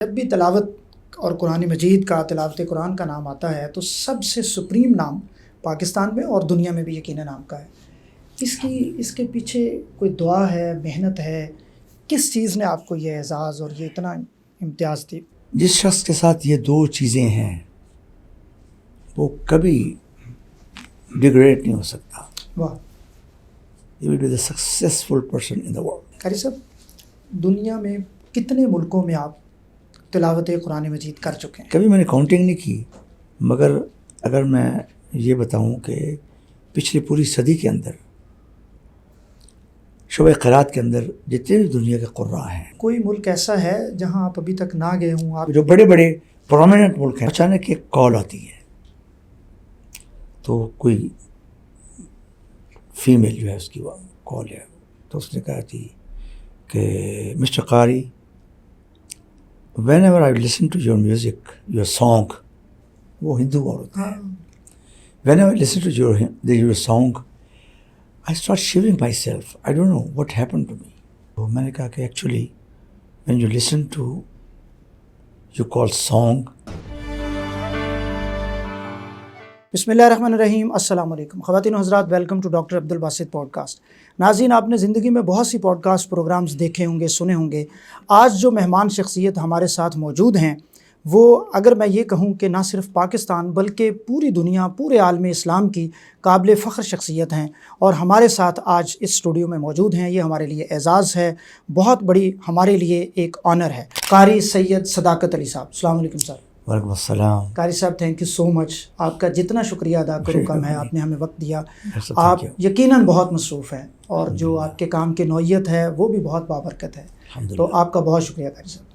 جب بھی تلاوت اور قرآن مجید کا تلاوت قرآن کا نام آتا ہے تو سب سے سپریم نام پاکستان میں اور دنیا میں بھی یقیناً آپ کا ہے۔ اس کے پیچھے کوئی دعا ہے، محنت ہے، کس چیز نے آپ کو یہ اعزاز اور یہ اتنا امتیاز دی؟ جس شخص کے ساتھ یہ دو چیزیں ہیں وہ کبھی ڈیگریڈ نہیں ہو سکتا۔ واہ، He will be the successful person in the world۔ قاری صاحب، دنیا میں کتنے ملکوں میں آپ تلاوت قرآن مجید کر چکے ہیں؟ کبھی میں نے کاؤنٹنگ نہیں کی، مگر اگر میں یہ بتاؤں کہ پچھلی پوری صدی کے اندر شعبہ قرات کے اندر جتنے بھی دنیا کے قراء ہیں، کوئی ملک ایسا ہے جہاں آپ ابھی تک نہ گئے ہوں؟ آپ جو بڑے بڑے پرومیننٹ ملک ہیں، اچانک ایک کال آتی ہے تو کوئی فیمیل جو ہے اس کی کال ہے، تو اس نے کہا تھی کہ مسٹر قاری، whenever I listen to your music, your song، وہ ہندو عورت ہے، whenever I listen to your song I start shivering myself. I don't know what happened to me۔ تو میں نے کہا کہ actually when you listen to you call song۔ بسم اللہ الرحمن الرحیم۔ السلام علیکم خواتین و حضرات، welcome to doctor Abdulbasit podcast. ناظرین، آپ نے زندگی میں بہت سی پوڈ کاسٹ پروگرامز دیکھے ہوں گے، سنے ہوں گے۔ آج جو مہمان شخصیت ہمارے ساتھ موجود ہیں وہ اگر میں یہ کہوں کہ نہ صرف پاکستان بلکہ پوری دنیا، پورے عالم اسلام کی قابل فخر شخصیت ہیں، اور ہمارے ساتھ آج اس اسٹوڈیو میں موجود ہیں۔ یہ ہمارے لیے اعزاز ہے، بہت بڑی ہمارے لیے ایک آنر ہے۔ قاری سید صداقت علی صاحب، السلام علیکم سر۔ وعلیکم السلام۔ قاری صاحب، تھینک یو سو مچ۔ آپ کا جتنا شکریہ ادا کروں کم ہے، آپ نے ہمیں وقت دیا۔ آپ یقیناً بہت مصروف ہیں اور جو آپ کے کام کی نوعیت ہے وہ بھی بہت بابرکت ہے، تو آپ کا بہت شکریہ قاری صاحب۔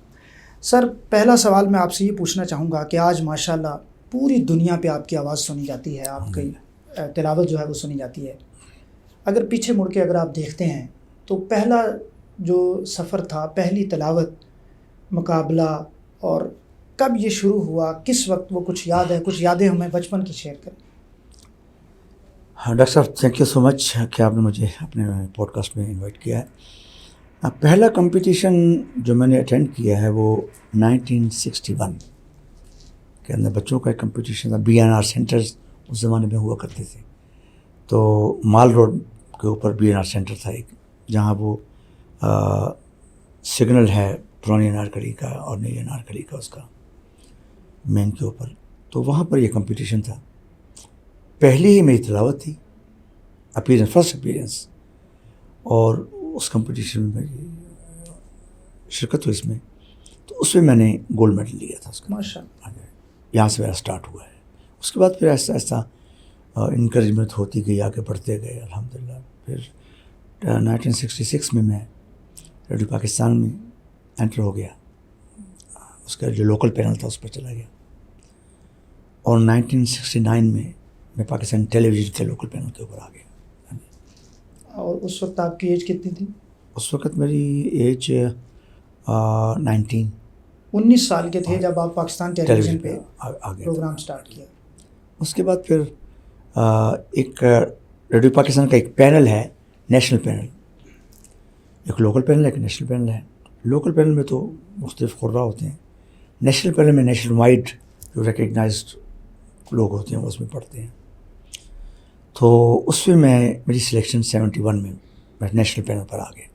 سر، پہلا سوال میں آپ سے یہ پوچھنا چاہوں گا کہ آج ماشاءاللہ پوری دنیا پہ آپ کی آواز سنی جاتی ہے، آپ کی تلاوت جو ہے وہ سنی جاتی ہے۔ اگر پیچھے مڑ کے اگر آپ دیکھتے ہیں تو پہلا جو سفر تھا، پہلی تلاوت، مقابلہ، اور کب یہ شروع ہوا، کس وقت، وہ کچھ یاد ہے؟ کچھ یادیں ہمیں بچپن کی شیئر کریں۔ ہاں ڈاکٹر صاحب، تھینک یو سو مچ کہ آپ نے مجھے اپنے پوڈ کاسٹ میں انوائٹ کیا ہے۔ پہلا کمپٹیشن جو میں نے اٹینڈ کیا ہے وہ 1961 کے اندر بچوں کا ایک کمپٹیشن تھا۔ BNR سینٹرز اس زمانے میں ہوا کرتے تھے، تو مال روڈ کے اوپر BNR سینٹر تھا ایک، جہاں وہ سگنل ہے پرانی انارکلی کا اور نئی انارکلی کا، اس کا مین کے اوپر، تو وہاں پر یہ کمپٹیشن تھا۔ پہلی ہی میری تلاوت تھی، اپیرنس، فرسٹ اپیرنس، اور اس کمپٹیشن میں میری شرکت ہوئی اس میں، تو اس میں میں نے گولڈ میڈل لیا تھا اس کا۔ ماشاءاللہ، یہاں سے میرا سٹارٹ ہوا ہے۔ اس کے بعد پھر ایسا ایسا انکریجمنٹ ہوتی گئی، آگے بڑھتے گئے الحمدللہ۔ پھر 1966 میں ریڈیو پاکستان میں انٹر ہو گیا، اس کا جو لوکل پینل تھا اس پر چلا گیا، اور 1969 میں پاکستان ٹیلی ویژن کے لوکل پینل کے اوپر آ گیا۔ اور اس وقت آپ کی ایج کتنی تھی؟ اس وقت میری ایج 19 سال کے تھے جب آپ پاکستان ٹیلی ویژن پہ آ گیا پروگرام سٹارٹ کیا۔ اس کے بعد پھر ایک ریڈیو پاکستان کا ایک پینل ہے، نیشنل پینل، ایک لوکل پینل ہے، ایک نیشنل پینل ہے۔ لوکل پینل میں تو مختلف قراء ہوتے ہیں، نیشنل پینل میں نیشنل وائڈ جو ریکگنائزڈ لوگ ہوتے ہیں وہ اس میں پڑھتے ہیں۔ تو اس میں میری سلیکشن 71 میں نیشنل پینل پر آ گیا۔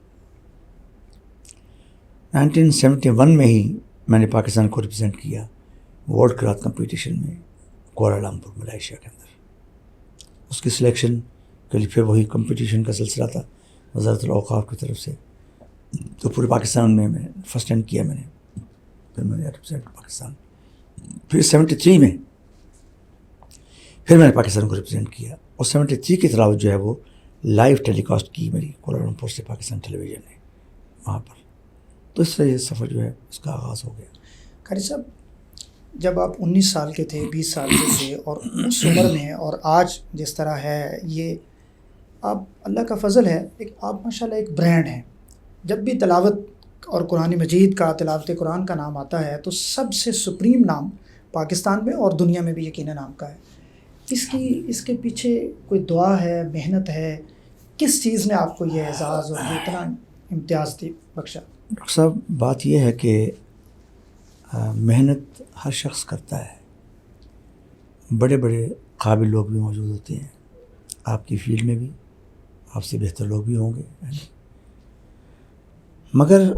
1971 میں ہی میں نے پاکستان کو ریپرزینٹ کیا ورلڈ قرات کمپٹیشن میں کوالالمپور، ملائیشیا کے اندر۔ اس کی سلیکشن کے لیے پھر وہی کمپٹیشن کا سلسلہ تھا وزارت الاوقاف کی طرف سے، تو پورے پاکستان میں فرسٹ رینک کیا میں نے، پھر میں نے ریپرزینٹ پاکستان۔ پھر 73 میں پھر میں نے پاکستان کو ریپرزینٹ کیا، اور 73 کی تلاوت جو ہے وہ لائیو ٹیلی کاسٹ کی میری کوالالمپور سے پاکستان ٹیلی ویژن نے وہاں پر۔ تو اس طرح یہ سفر جو ہے اس کا آغاز ہو گیا۔ قاری صاحب، جب آپ 19 سال کے تھے، 20 سال کے تھے، اور اس عمر میں اور آج جس طرح ہے، یہ آپ، اللہ کا فضل ہے، آپ ماشاءاللہ ایک برانڈ ہیں۔ جب بھی تلاوت اور قرآن مجید کا، تلاوت قرآن کا نام آتا ہے تو سب سے سپریم نام پاکستان میں اور دنیا میں بھی یقیناً آپ کا ہے۔ اس کے پیچھے کوئی دعا ہے، محنت ہے، کس چیز نے آپ کو یہ اعزاز اور یہ اتنا امتیاز بخشا؟ ڈاکٹر صاحب، بات یہ ہے کہ محنت ہر شخص کرتا ہے، بڑے بڑے قابل لوگ بھی موجود ہوتے ہیں آپ کی فیلڈ میں بھی، آپ سے بہتر لوگ بھی ہوں گے، مگر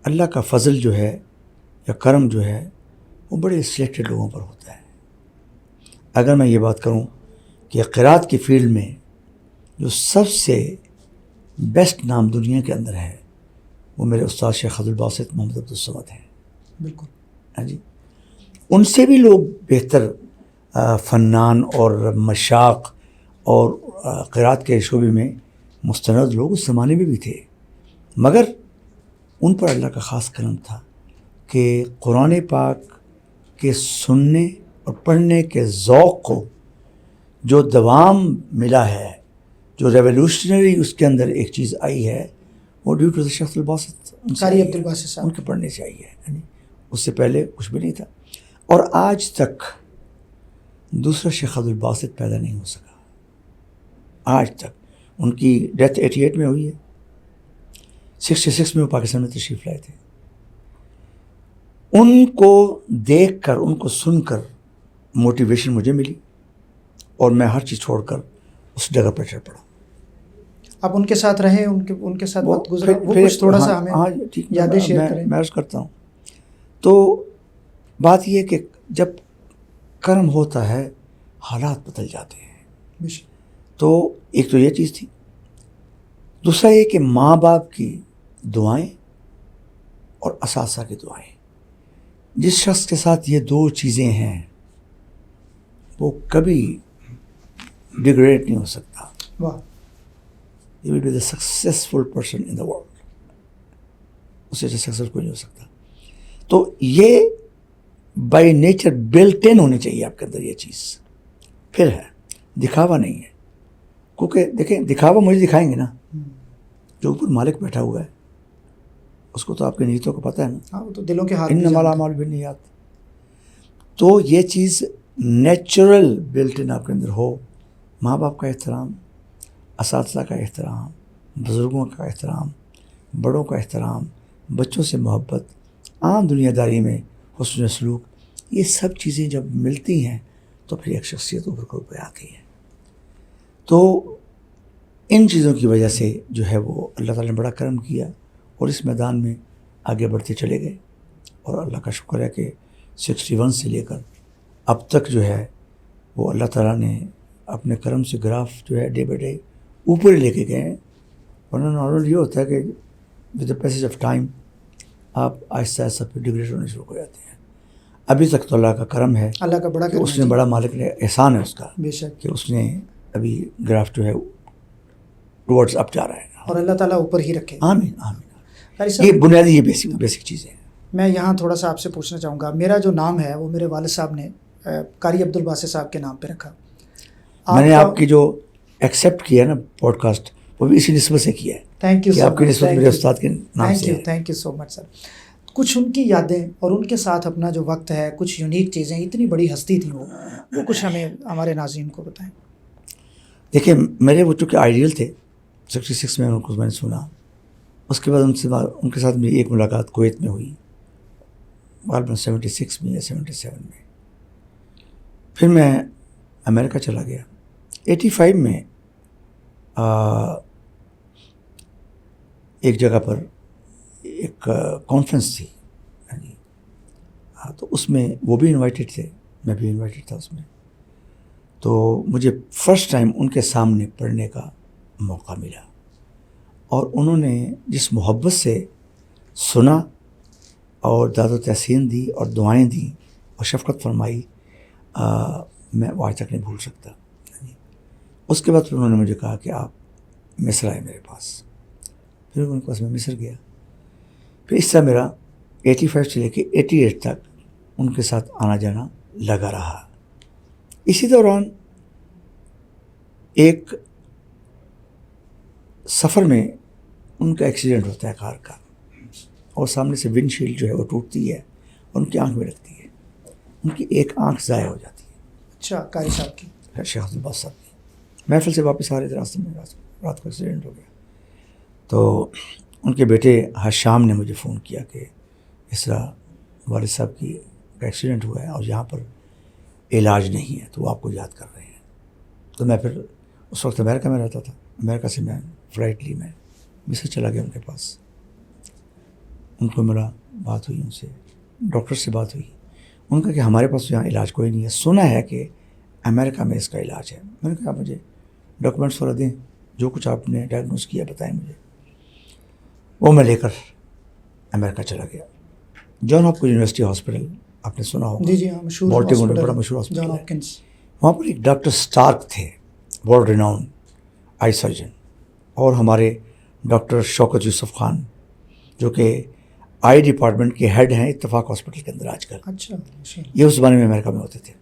اللہ کا فضل جو ہے یا کرم جو ہے وہ بڑے سلیکٹڈ لوگوں پر ہوتا ہے۔ اگر میں یہ بات کروں کہ قرات کی فیلڈ میں جو سب سے بیسٹ نام دنیا کے اندر ہے وہ میرے استاد شیخ عبدالباسط محمد عبدالصمد ہیں، بالکل، ہاں جی، ان سے بھی لوگ بہتر فنان اور مشاق اور قرات کے شعبے میں مستند لوگ اس زمانے میں بھی تھے، مگر ان پر اللہ کا خاص کرم تھا کہ قرآن پاک کے سننے اور پڑھنے کے ذوق کو جو دوام ملا ہے، جو ریولیوشنری اس کے اندر ایک چیز آئی ہے، وہ ڈیو ٹو شیخ عبدالباسط، قاری عبدالباسط صاحب، ان کے پڑھنے سے آئی ہے، اس سے پہلے کچھ بھی نہیں تھا، اور آج تک دوسرا شیخ عبدالباسط پیدا نہیں ہو سکا، آج تک۔ ان کی ڈیتھ 88 میں ہوئی ہے، 66 میں وہ پاکستان میں تشریف لائے تھے۔ ان کو دیکھ کر، ان کو سن کر موٹیویشن مجھے ملی، اور میں ہر چیز چھوڑ کر اس جگہ پر چڑھ پڑا۔ آپ ان کے ساتھ رہے، ان کے ساتھ وقت گزرا، وہ کچھ تھوڑا سا ہمیں یادیں شیئر کریں۔ میں عرض کرتا ہوں، تو بات یہ کہ جب کرم ہوتا ہے حالات بدل جاتے ہیں، تو ایک تو یہ چیز تھی، دوسرا یہ کہ ماں باپ کی دعائیں اور اساتذہ کی دعائیں، جس شخص کے ساتھ یہ دو چیزیں ہیں وہ کبھی ڈیگریڈ نہیں ہو سکتا۔ واہ، He will be the successful person in the world. اس سے سکسیسفل کوئی نہیں ہو سکتا۔ تو یہ بائی نیچر بلٹ ان ہونی چاہیے آپ کے اندر یہ چیز، پھر ہے دکھاوا نہیں ہے، کیونکہ دیکھیں دکھاوا مجھے دکھائیں گے نا، جو اوپر مالک بیٹھا ہوا ہے اس کو تو آپ کے نیتوں کو پتہ ہے نا، وہ تو دلوں کے ہاتھ انما الاعمال بالنیات، تو یہ چیز نیچرل بلٹ ان آپ کے اندر ہو، ماں باپ کا احترام، اساتذہ کا احترام، بزرگوں کا احترام، بڑوں کا احترام، بچوں سے محبت، عام دنیا داری میں حسن سلوک، یہ سب چیزیں جب ملتی ہیں تو پھر ایک شخصیت اوپر پہ آتی ہے۔ تو ان چیزوں کی وجہ سے جو ہے وہ اللہ تعالیٰ نے بڑا کرم کیا، اور اس میدان میں آگے بڑھتے چلے گئے، اور اللہ کا شکر ہے کہ 61 سے لے کر اب تک جو ہے وہ اللہ تعالیٰ نے اپنے کرم سے گراف جو ہے ڈے بائی ڈے اوپر ہی لے کے گئے ہیں، ورنہ نارمل یہ ہوتا ہے کہ with the passage of time آپ آہستہ آہستہ پھر ڈگریڈ ہونے شروع ہو جاتے ہیں۔ ابھی تک تو اللہ کا کرم ہے، اللہ کا بڑا کرم، اس نے بڑا مالک نے احسان ہے اس کا، بے شک، کہ اس نے ابھی گراف جو ہے ٹورڈز اپ جا رہا ہے، اور اللہ تعالیٰ اوپر ہی رکھے۔ آمین آمین۔ یہ بنیادی، یہ بیسک چیزیں ہیں۔ میں یہاں تھوڑا سا آپ سے پوچھنا چاہوں گا، میرا جو نام ہے وہ میرے والد صاحب نے قاری عبدالباسط صاحب کے نام پہ رکھا۔ میں نے آپ کی جو ایکسیپٹ کیا نا پوڈ کاسٹ، وہ بھی اسی نسبت سے کیا ہے۔ تھینک یو، آپ کی نسبت میرے استاد کے نام سے ہے۔ تھینک یو سو مچ سر۔ کچھ ان کی یادیں اور ان کے ساتھ اپنا جو وقت ہے، کچھ یونیک چیزیں، اتنی بڑی ہستی تھیں وہ کچھ ہمیں ہمارے ناظرین کو بتائیں۔ دیکھیں میرے وہ چونکہ آئیڈیل تھے، 66 میں ان کو میں نے سنا، اس کے بعد ان کے ساتھ میری ایک ملاقات کویت میں ہوئی، غالباً 76 میں یا 77 میں، پھر میں امریکہ چلا گیا۔ 85 میں ایک جگہ پر ایک کانفرنس تھی، تو اس میں وہ بھی انوائٹڈ تھے، میں بھی انوائٹڈ تھا اس میں، تو مجھے فرسٹ ٹائم ان کے سامنے پڑھنے کا موقع ملا، اور انہوں نے جس محبت سے سنا اور داد و تحسین دی اور دعائیں دیں اور شفقت فرمائی، میں وہ آج تک نہیں بھول سکتا۔ اس کے بعد پھر انہوں نے مجھے کہا کہ آپ مصر آئے میرے پاس، پھر ان کے پاس میں مصر گیا، پھر اس طرح میرا 85 سے لے کے 88 تک ان کے ساتھ آنا جانا لگا رہا۔ اسی دوران ایک سفر میں ان کا ایکسیڈنٹ ہوتا ہے کار کا، اور سامنے سے ونڈ شیلڈ جو ہے وہ ٹوٹتی ہے اور ان کی آنکھ میں لگتی ہے، ان کی ایک آنکھ ضائع ہو جاتی ہے۔ اچھا، قاری صاحب کی، شیخ عبدالباسط صاحب کی محفل سے واپس آ رہے تھے، راستے میں رات کو ایکسیڈنٹ ہو گیا، تو ان کے بیٹے حشام نے مجھے فون کیا کہ اس طرح والد صاحب کی ایکسیڈنٹ ہوا ہے اور یہاں پر علاج نہیں ہے تو وہ آپ کو یاد کر رہے ہیں. تو میں پھر اس وقت امریکہ میں رہتا تھا. امریکہ سے میں فلائٹ لی, میں مصر چلا گیا ان کے پاس. ان کو ملا, بات ہوئی ان سے, ڈاکٹر سے بات ہوئی. ان کا کہ ہمارے پاس یہاں علاج کوئی نہیں ہے, سنا ہے کہ امریکہ میں اس کا علاج ہے. میں نے کہا مجھے ڈاکومنٹس والا دیں, جو کچھ آپ نے ڈائگنوز کیا بتائیں مجھے. وہ میں لے کر امریکہ چلا گیا. جان ہاپکنس یونیورسٹی ہاسپٹل آپ نے سنا ہوگا, جی جی ہاں, مشہور بالٹیمور میں بڑا مشہور جان ہاسپٹل ہے. ہاپکنس. وہاں پر ایک ڈاکٹر اسٹارک تھے, ورلڈ ریناؤن آئی سرجن, اور ہمارے ڈاکٹر شوکت یوسف خان جو کہ آئی ڈپارٹمنٹ کے ہیڈ ہیں اتفاق ہاسپٹل کے اندر آج کل. اچھا, یہ اس زمانے میں امریکہ میں ہوتے تھے.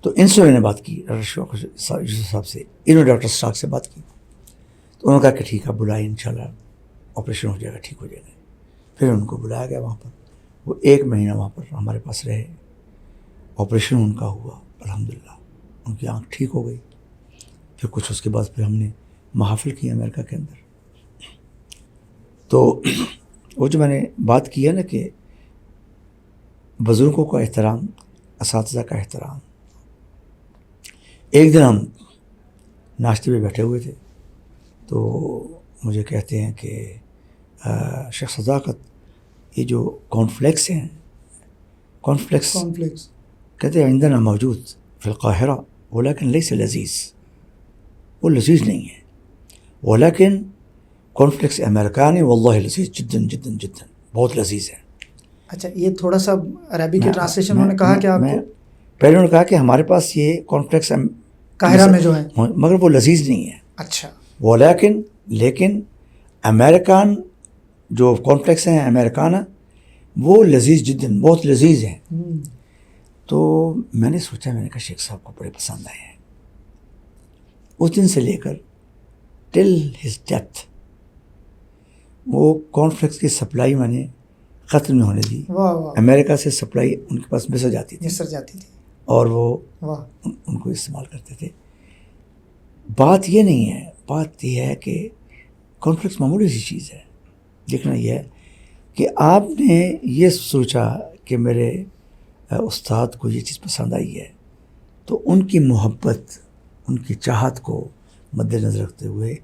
تو ان سے میں نے بات کی ڈاکٹر شوکت یوسف صاحب سے. انہوں نے ڈاکٹر اسٹارک سے بات کی تو انہوں نے کہا کہ ٹھیک ہے, بلائیں انشاءاللہ آپریشن ہو جائے گا, ٹھیک ہو جائے گا. پھر ان کو بلایا گیا وہاں پر. وہ 1 مہینہ وہاں پر ہمارے پاس رہے. آپریشن ان کا ہوا الحمدللہ, ان کی آنکھ ٹھیک ہو گئی. پھر کچھ اس کے بعد پھر ہم نے محافل کیے امریکہ کے اندر. تو وہ جو میں نے بات کی ہے نا کہ بزرگوں کا احترام, اساتذہ کا احترام. ایک دن ہم ناشتے پہ بیٹھے ہوئے تھے تو مجھے کہتے ہیں کہ شیخ صداقت, یہ جو کارنفلیکس ہیں, کارنفلیکس کہتے ہیں عندنا موجود فی القاہرہ ولیکن لیس لذیذ, وہ لذیذ نہیں ہے. ولیکن کارنفلیکس امریکانی واللہ لذیذ جداً جداً جداً, بہت لذیذ ہے. اچھا, یہ تھوڑا سا عربی کی ٹرانسلیشن انہوں نے کہا کہ آپ کو پہلے انہوں نے کہا کہ ہمارے پاس یہ کارنفلیکس قاہرہ میں جو ہے مگر وہ لذیذ نہیں ہے. اچھا, لیکن امریکان جو کارنفلیکس ہیں امریکانہ وہ لذیذ جداً, بہت لذیذ ہیں. تو میں نے سوچا, میں نے کہا شیخ صاحب کو بڑے پسند آئے ہیں. اس دن سے لے کر ٹل ہز ڈیتھ وہ کارنفلیکس کی سپلائی میں نے ختم نہیں ہونے دی. امریکہ سے سپلائی ان کے پاس مصر جاتی تھی اور وہ ان کو استعمال کرتے تھے. بات یہ نہیں ہے, بات یہ ہے کہ کارنفلیکس معمولی سی چیز ہے. دیکھنا یہ ہے کہ آپ نے یہ سوچا کہ میرے استاد کو یہ چیز پسند آئی ہے, تو ان کی محبت, ان کی چاہت کو مد نظر رکھتے ہوئے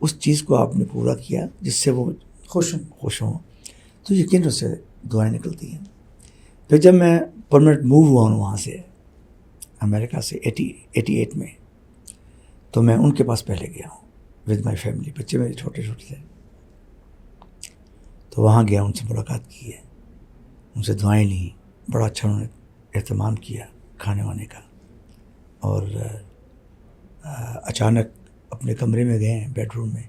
اس چیز کو آپ نے پورا کیا جس سے وہ خوش ہوں, تو یقیناً سے دعائیں نکلتی ہیں. پھر جب میں پرمنٹ موو ہوا ہوں وہاں سے امریکہ سے 88 میں, تو میں ان کے پاس پہلے گیا ہوں ود مائی فیملی. بچے میرے چھوٹے چھوٹے تھے, تو وہاں گیا, ان سے ملاقات کی ہے, ان سے دعائیں لیں. بڑا اچھا انہوں نے اہتمام کیا کھانے وانے کا. اور اچانک اپنے کمرے میں گئے ہیں بیڈ روم میں,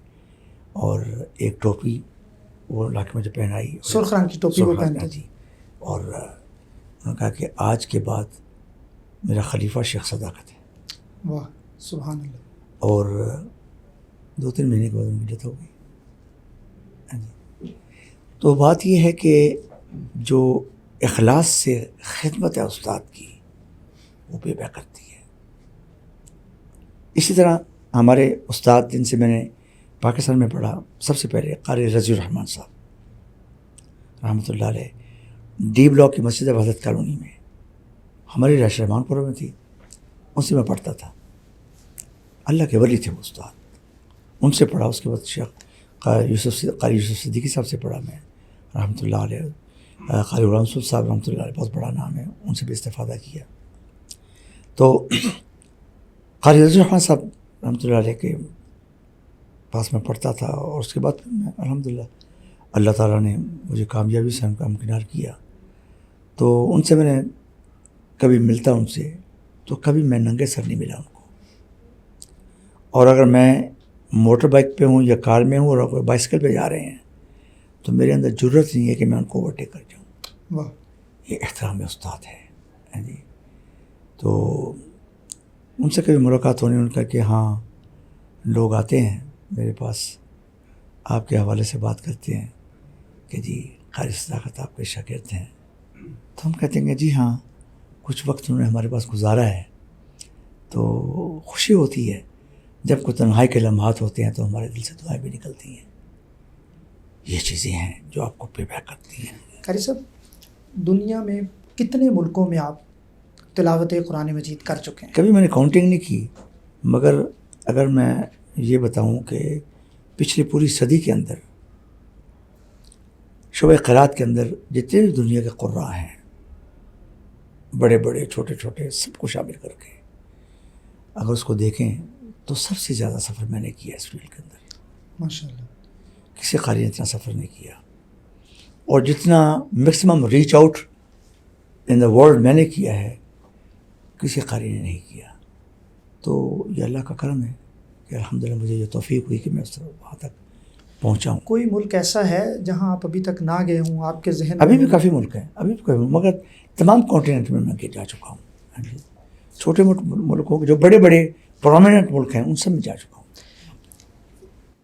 اور ایک ٹوپی وہ لا کے مجھے پہنائی, سرخ رنگ کی ٹوپی وہ پہنتے جی. اور انہوں نے کہا کہ آج کے بعد میرا خلیفہ شیخ صداقت ہے. واہ سبحان اللہ. اور 2-3 مہینے کے بعد ان کی ڈیتھ ہو گئی. تو بات یہ ہے کہ جو اخلاص سے خدمت ہے استاد کی وہ بے بیک کرتی ہے. اسی طرح ہمارے استاد جن سے میں نے پاکستان میں پڑھا, سب سے پہلے قاری رضی الرحمن صاحب رحمۃ اللہ علیہ, ڈی بلاک کی مسجد وحدت کالونی میں, ہماری رہائش رحمان پورہ میں تھی, ان سے میں پڑھتا تھا. اللہ کے ولی تھے وہ استاد, ان سے پڑھا. اس کے بعد شیخ قاری یوسف صدیقی صاحب سے پڑھا میں رحمۃ اللہ علیہ. قاری غلام صاحب رحمۃ اللہ علیہ بہت بڑا نام ہے, ان سے بھی استفادہ کیا. تو قاری رضی الرحمن صاحب رحمۃ اللہ علیہ کے پاس میں پڑھتا تھا, اور اس کے بعد میں الحمدللہ اللہ تعالیٰ نے مجھے کامیابی سے ہمکنار کیا. تو ان سے میں نے کبھی ملتا ان سے, تو کبھی میں ننگے سر نہیں ملا ان کو. اور اگر میں موٹر بائک پہ ہوں یا کار میں ہوں اور بائسکل پہ جا رہے ہیں, تو میرے اندر جرت نہیں ہے کہ میں ان کو اوورٹیک کر جاؤں. واہ, یہ احترام استاد ہے جی. تو ان سے کبھی ملاقات ہونے, ان کا کہ ہاں لوگ آتے ہیں میرے پاس, آپ کے حوالے سے بات کرتے ہیں کہ جی قاری صداقت آپ کے شاگرد ہیں. تو ہم کہتے ہیں کہ جی ہاں, کچھ وقت انہوں نے ہمارے پاس گزارا ہے. تو خوشی ہوتی ہے جب کوئی تنہائی کے لمحات ہوتے ہیں, تو ہمارے دل سے دعائیں بھی نکلتی ہیں. یہ چیزیں ہیں جو آپ کو پے بیک کرتی ہیں. قاری صاحب, دنیا میں کتنے ملکوں میں آپ تلاوت قرآن مجید کر چکے ہیں؟ کبھی میں نے کاؤنٹنگ نہیں کی، مگر اگر میں یہ بتاؤں کہ پچھلی پوری صدی کے اندر شعبہ قرات کے اندر جتنے بھی دنیا کے قراء ہیں، بڑے بڑے چھوٹے چھوٹے سب کو شامل کر کے اگر اس کو دیکھیں تو سب سے زیادہ سفر میں نے کیا اس فیلڈ کے اندر. ماشاء اللہ. کسی قاری نے اتنا سفر نہیں کیا، اور جتنا maximum reach out in the world میں نے کیا ہے کسی قاری نے نہیں کیا. تو یہ اللہ کا کرم ہے کہ الحمدللہ مجھے یہ توفیق ہوئی کہ میں اس طرح وہاں تک پہنچا ہوں. کوئی ملک ایسا ہے جہاں آپ ابھی تک نہ گئے ہوں آپ کے ذہن میں؟ ابھی بھی کافی ملک ہیں، ابھی بھی کافی، مگر تمام کانٹیننٹ میں جا چکا ہوں. ہاں جی، چھوٹے موٹے ملکوں کے جو بڑے بڑے پرومیننٹ ملک ہیں ان سب میں جا چکا ہوں.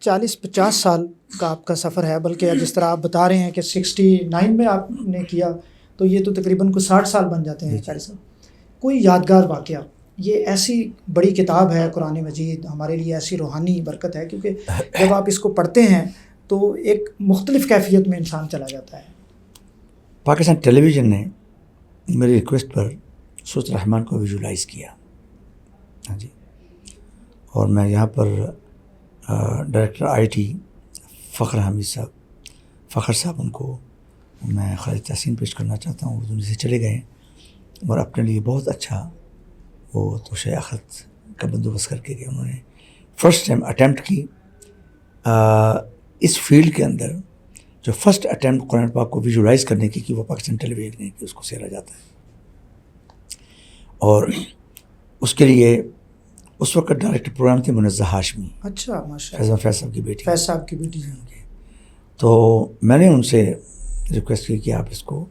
40-50 سال کا آپ کا سفر ہے، بلکہ جس طرح آپ بتا رہے ہیں کہ 69 میں آپ نے کیا تو یہ تو تقریباً کوئی 60 سال بن جاتے ہیں. کوئی یادگار واقعہ؟ یہ ایسی بڑی کتاب ہے قرآن مجید، ہمارے لیے ایسی روحانی برکت ہے، کیونکہ جب آپ اس کو پڑھتے ہیں تو ایک مختلف کیفیت میں انسان چلا جاتا ہے. پاکستان ٹیلی ویژن نے میری ریکویسٹ پر سورۃ الرحمن کو ویژولائز کیا. ہاں جی، اور میں یہاں پر ڈائریکٹر آئی ٹی فخر حمید صاحب، فخر صاحب، ان کو میں خراج تحسین پیش کرنا چاہتا ہوں. دنیا سے چلے گئے اور اپنے لیے بہت اچھا وہ توشہ آخرت کا بندوبست کر کے گئے. انہوں نے فرسٹ ٹائم اٹیمپٹ کی اس فیلڈ کے اندر، جو فرسٹ اٹیمپٹ قرآن پاک کو ویژولائز کرنے کی وہ پاکستان ٹیلی ویژن نے کی، اس کو سیرا جاتا ہے. اور اس کے لیے اس وقت ڈائریکٹر پروگرام تھے منزہ ہاشمی. اچھا، ماشاء اللہ. فیض صاحب کی بیٹی. فیض صاحب کی بیٹی. تو میں نے ان سے ریکویسٹ کی کہ آپ اس کو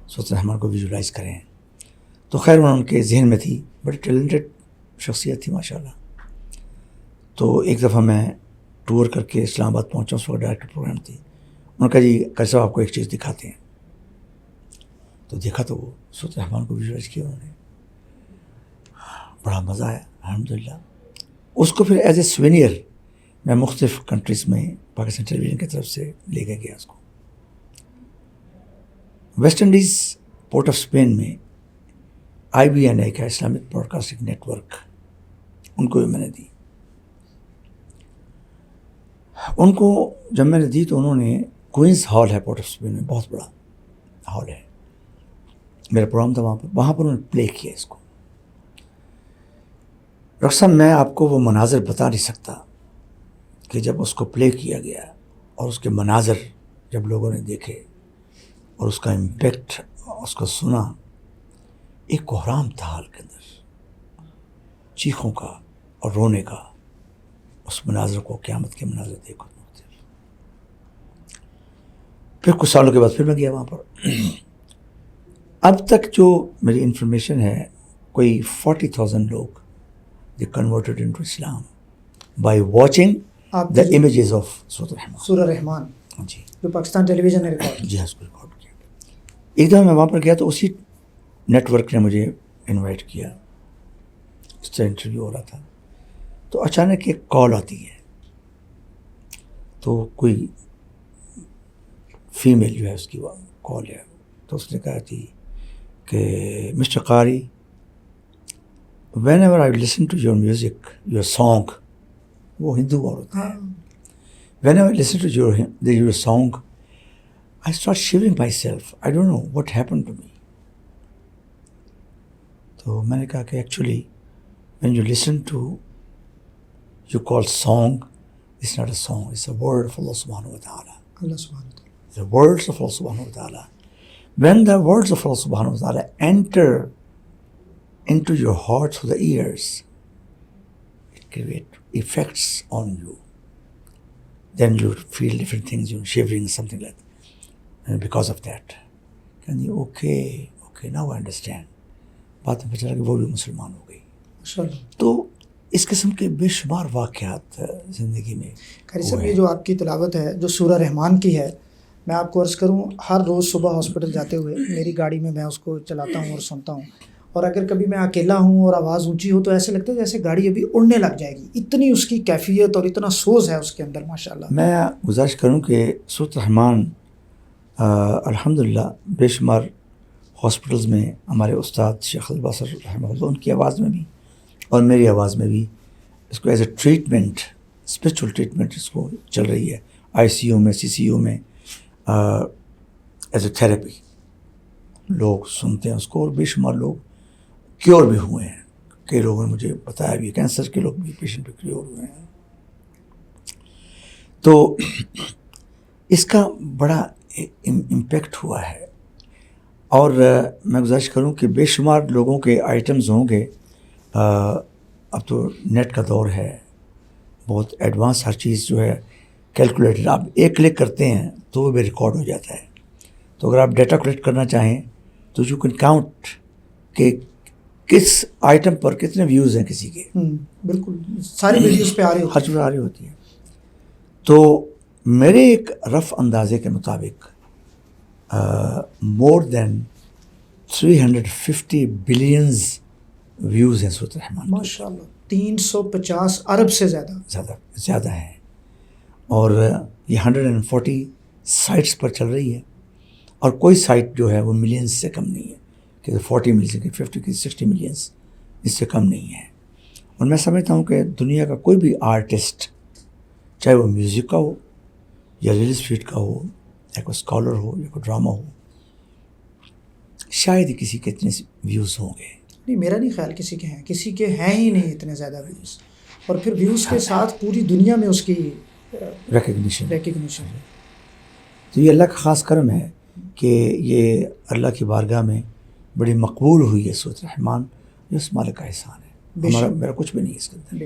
سورۃ الرحمن کو ویژولائز کریں. تو خیر انہوں ان کے ذہن میں تھی، بڑی ٹیلنٹڈ شخصیت تھی ماشاء اللہ. تو ایک دفعہ میں ٹور کر کے اسلام آباد پہنچا، اس وقت ڈائریکٹر پروگرام تھی. انہوں نے کہا جی قاری صاحب آپ کو ایک چیز دکھاتے ہیں. تو دیکھا تو وہ سورۃ الرحمن کو ویژولائز کیا انہوں نے، بڑا مزہ آیا الحمدللہ. اس کو پھر ایز اے سوینئر میں مختلف کنٹریز میں پاکستان ٹیلی ویژن کی طرف سے لے کے گیا اس کو. West Indies Port of Spain میں IBN کا Islamic broadcasting network, ان کو بھی میں نے دی. ان کو جب میں نے دی تو انہوں نے کوئنز ہال ہے پورٹ آف اسپین میں، بہت بڑا ہال ہے، میرا پروگرام تھا وہاں پر انہوں نے پلے کیا اس کو. ڈاکٹر صاحب میں آپ کو وہ مناظر بتا نہیں سکتا کہ جب اس کو پلے کیا گیا اور اس کے مناظر جب لوگوں نے دیکھے اور اس کا امپیکٹ اس کو سنا، ایک کوہرام تھا حال کے اندر، چیخوں کا اور رونے کا. اس مناظر کو، قیامت کے مناظر دیکھو. پھر کچھ سالوں کے بعد پھر میں گیا وہاں پر. اب تک جو میری انفارمیشن ہے کوئی 40,000 لوگ they converted into Islam by watching the images of سورہ رحمان. جی، جو پاکستان ٹیلی ویژن نے ریکارڈ. جی ہاں، اس کو ریکارڈ کیا. ایک دفعہ میں وہاں پر گیا تو اسی نیٹ ورک نے مجھے انوائٹ کیا، اس طرح انٹرویو ہو رہا تھا. تو اچانک ایک کال آتی ہے، تو کوئی فیمیل جو ہے اس کی کال ہے. تو اس نے کہا تھی کہ مسٹر قاری، whenever I listen to your music, your song، وہ ہندو عورت ہے. whenever I listen to your song, I start shivering myself. I don't know what happened to me. تو میں نے کہا کہ actually when you listen to you call song, it's not a song, it's a word of Allah subhanahu wa ta'ala. اللہ سبحانہ wa ta'ala. The words of Allah subhanahu wa ta'ala. When the words of Allah subhanahu wa ta'ala enter into your heart through the ears, it creates effects on you. Then you feel different things, you shivering, something like that. And because of that, can you okay, now I understand. بات میں چلا کہ وہ بھی مسلمان ہو گئی. تو اس قسم کے بے شمار واقعات زندگی میں. قاری صاحب یہ جو آپ کی تلاوت ہے جو سورہ رحمان کی ہے، میں آپ کو عرض کروں ہر روز صبح ہاسپٹل جاتے ہوئے میری گاڑی میں اس کو چلاتا ہوں اور سنتا ہوں. اور اگر کبھی میں اکیلا ہوں اور آواز اونچی ہو تو ایسے لگتا ہے جیسے گاڑی ابھی اڑنے لگ جائے گی، اتنی اس کی کیفیت اور اتنا سوز ہے اس کے اندر ماشاءاللہ. میں گزارش کروں کہ سورۃ الرحمن الحمدللہ بے شمار ہاسپٹلز میں ہمارے استاد شیخ البصر رحمہ اللہ ان کی آواز میں بھی اور میری آواز میں بھی اس کو as a treatment, spiritual treatment اس کو چل رہی ہے، آئی سی یو میں، سی سی یو میں، ایز اے تھیراپی لوگ سنتے ہیں اس کو، اور بے شمار لوگ کیور بھی ہوئے ہیں. کئی لوگوں نے مجھے بتایا بھی کینسر کے لوگ بھی پیشنٹ بھی کیور ہوئے ہیں. تو اس کا بڑا امپیکٹ ہوا ہے. اور میں گزارش کروں کہ بے شمار لوگوں کے آئٹمز ہوں گے. اب تو نیٹ کا دور ہے، بہت ایڈوانس ہر چیز جو ہے کیلکولیٹر، آپ ایک کلک کرتے ہیں تو وہ بھی ریکارڈ ہو جاتا ہے. تو اگر آپ ڈیٹا کلیکٹ کرنا چاہیں تو یو کین کاؤنٹ کہ کس آئٹم پر کتنے ویوز ہیں کسی کے. بالکل ساری ویڈیوز پہ آ رہی ہر جگہ آ رہی ہوتی ہے. تو میرے ایک رف اندازے کے مطابق مور دین 350 بلینز ویوز ہیں سورۃ الرحمن. ماشاء اللہ 350 ارب سے زیادہ ہیں. اور یہ 140 سائٹس پر چل رہی ہے، اور کوئی سائٹ جو ہے وہ ملینز سے کم نہیں ہے، کہ 40 ملینز کی 50 کی 60 ملینز اس سے کم نہیں ہے. اور میں سمجھتا ہوں کہ دنیا کا کوئی بھی آرٹسٹ، چاہے وہ میوزک کا ہو یا ریل اسٹیٹ کا ہو یا کوئی اسکالر ہو یا کوئی ڈرامہ ہو، شاید ہی کسی کے اتنے ویوز ہوں گے. نہیں، میرا نہیں خیال کسی کے ہیں ہی نہیں اتنے زیادہ ویوز. اور پھر ویوز کے ساتھ پوری دنیا میں اس کی ریکگنیشن. تو یہ اللہ کا خاص کرم ہے کہ یہ اللہ کی بارگاہ میں بڑی مقبول ہوئی ہے سورۃ الرحمن، جو اس مالک کا احسان ہے. میرا کچھ بھی نہیں اس کے اندر.